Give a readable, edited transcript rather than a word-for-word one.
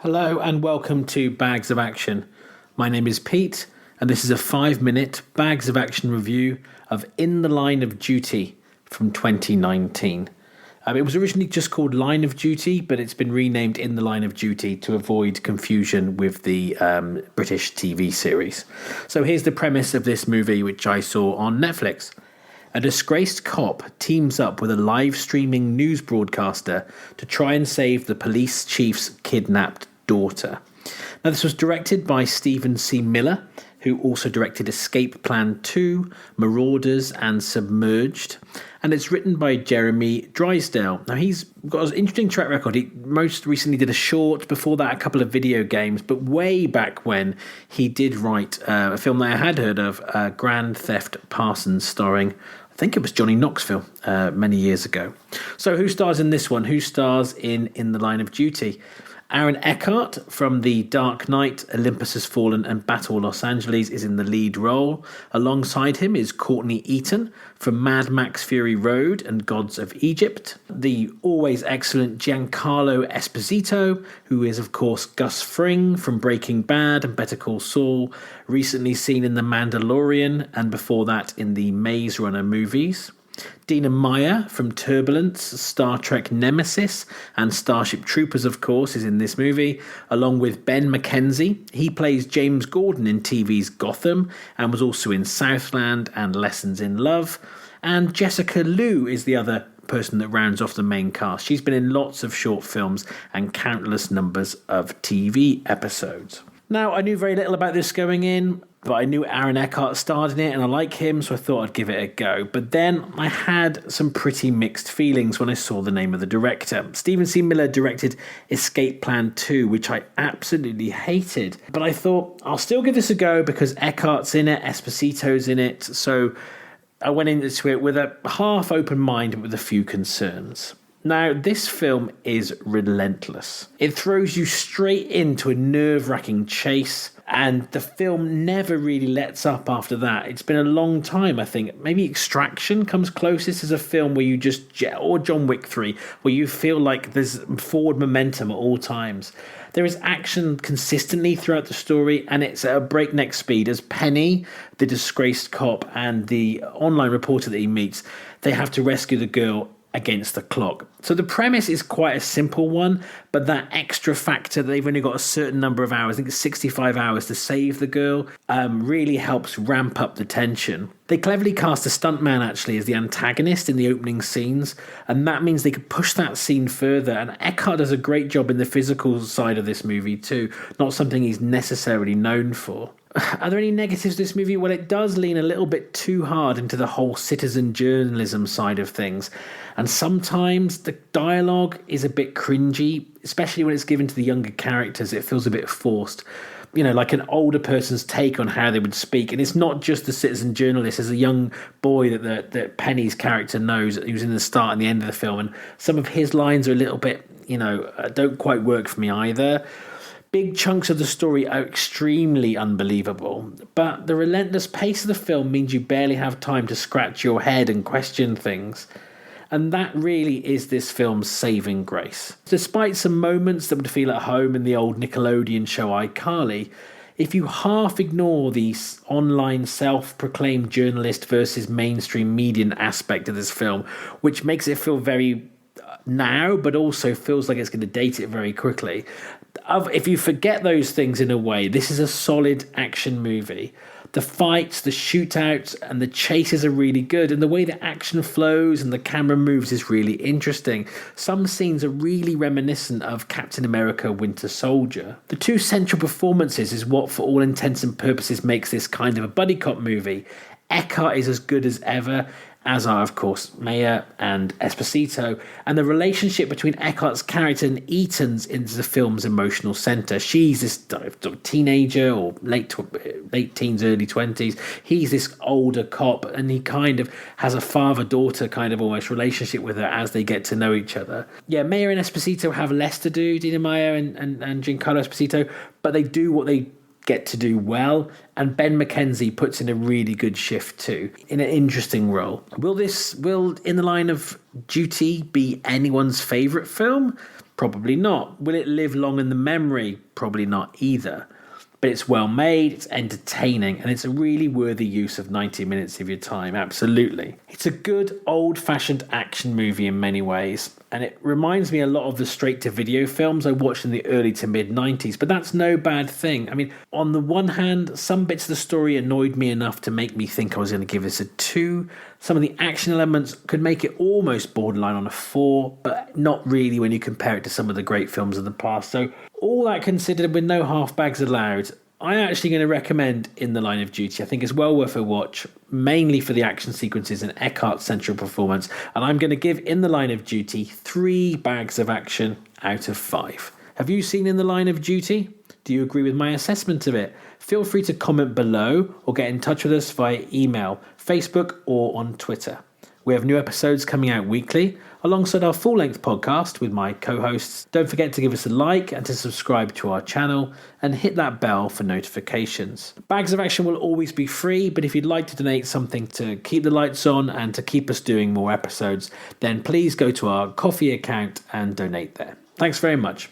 Hello and welcome to Bags of Action. My name is Pete and this is a 5-minute Bags of Action review of In the Line of Duty from 2019. It was originally just called Line of Duty, but it's been renamed In the Line of Duty to avoid confusion with the British TV series. So here's the premise of this movie, which I saw on Netflix. A disgraced cop teams up with a live streaming news broadcaster to try and save the police chief's kidnapped daughter. Now, this was directed by Stephen C. Miller, who also directed Escape Plan 2, Marauders and Submerged. And it's written by Jeremy Drysdale. Now, he's got an interesting track record. He most recently did a short, before that a couple of video games, but way back when he did write a film that I had heard of, Grand Theft Parsons, starring, I think it was Johnny Knoxville, many years ago. So who stars in this one? Who stars in the Line of Duty? Aaron Eckhart from The Dark Knight, Olympus Has Fallen and Battle Los Angeles is in the lead role. Alongside him is Courtney Eaton from Mad Max Fury Road and Gods of Egypt. The always excellent Giancarlo Esposito, who is of course Gus Fring from Breaking Bad and Better Call Saul, recently seen in The Mandalorian and before that in the Maze Runner movies. Dina Meyer from Turbulence, Star Trek Nemesis, and Starship Troopers, of course, is in this movie, along with Ben McKenzie. He plays James Gordon in TV's Gotham and was also in Southland and Lessons in Love. And Jessica Lu is the other person that rounds off the main cast. She's been in lots of short films and countless numbers of TV episodes. Now, I knew very little about this going in, but I knew Aaron Eckhart starred in it and I like him, so I thought I'd give it a go. But then I had some pretty mixed feelings when I saw the name of the director. Stephen C. Miller directed Escape Plan 2, which I absolutely hated. But I thought, I'll still give this a go because Eckhart's in it, Esposito's in it, so I went into it with a half-open mind but with a few concerns. Now, this film is relentless. It throws you straight into a nerve-wracking chase, and the film never really lets up after that. It's been a long time, I think. Maybe Extraction comes closest as a film where you just, or John Wick 3, where you feel like there's forward momentum at all times. There is action consistently throughout the story, and it's at a breakneck speed as Penny, the disgraced cop, and the online reporter that he meets, they have to rescue the girl against the clock. So the premise is quite a simple one, but that extra factor that they've only got a certain number of hours, I think it's 65 hours to save the girl, really helps ramp up the tension. They cleverly cast a stuntman actually as the antagonist in the opening scenes, and that means they could push that scene further, and Eckhart does a great job in the physical side of this movie too, not something he's necessarily known for. Are there any negatives to this movie? Well, it does lean a little bit too hard into the whole citizen journalism side of things. And sometimes the dialogue is a bit cringy, especially when it's given to the younger characters. It feels a bit forced. You know, like an older person's take on how they would speak. And it's not just the citizen journalist. As a young boy that Penny's character knows, who's in the start and the end of the film. And some of his lines are a little bit, don't quite work for me either. Big chunks of the story are extremely unbelievable, but the relentless pace of the film means you barely have time to scratch your head and question things. And that really is this film's saving grace. Despite some moments that would feel at home in the old Nickelodeon show iCarly, if you half ignore the online self-proclaimed journalist versus mainstream median aspect of this film, which makes it feel very now, but also feels like it's going to date it very quickly. If you forget those things in a way, this is a solid action movie. The fights, the shootouts, and the chases are really good, and the way the action flows and the camera moves is really interesting. Some scenes are really reminiscent of Captain America: Winter Soldier. The two central performances is what, for all intents and purposes, makes this kind of a buddy cop movie. Eckhart is as good as ever, as are, of course, Meyer and Esposito, and the relationship between Eckhart's character and Eaton's is the film's emotional centre. She's this teenager, or late teens, early 20s. He's this older cop, and he kind of has a father-daughter kind of almost relationship with her as they get to know each other. Yeah, Meyer and Esposito have less to do, Dina Meyer and Giancarlo Esposito, but they do what they get to do well, and Ben McKenzie puts in a really good shift too, in an interesting role. Will In the Line of Duty be anyone's favourite film? Probably not. Will it live long in the memory? Probably not either. But it's well made, it's entertaining, and it's a really worthy use of 90 minutes of your time, absolutely. It's a good old-fashioned action movie in many ways, and it reminds me a lot of the straight-to-video films I watched in the early to mid-90s, but that's no bad thing. I mean, on the one hand, some bits of the story annoyed me enough to make me think I was going to give this a 2. Some of the action elements could make it almost borderline on a 4, but not really when you compare it to some of the great films of the past. So all that considered, with no half bags allowed, I'm actually going to recommend In the Line of Duty. I think it's well worth a watch, mainly for the action sequences and Eckhart's central performance. And I'm going to give In the Line of Duty 3 bags of action out of 5. Have you seen In the Line of Duty? Do you agree with my assessment of it? Feel free to comment below or get in touch with us via email, Facebook or on Twitter. We have new episodes coming out weekly alongside our full-length podcast with my co-hosts. Don't forget to give us a like and to subscribe to our channel and hit that bell for notifications. Bags of Action will always be free, but if you'd like to donate something to keep the lights on and to keep us doing more episodes, then please go to our Ko-fi account and donate there. Thanks very much.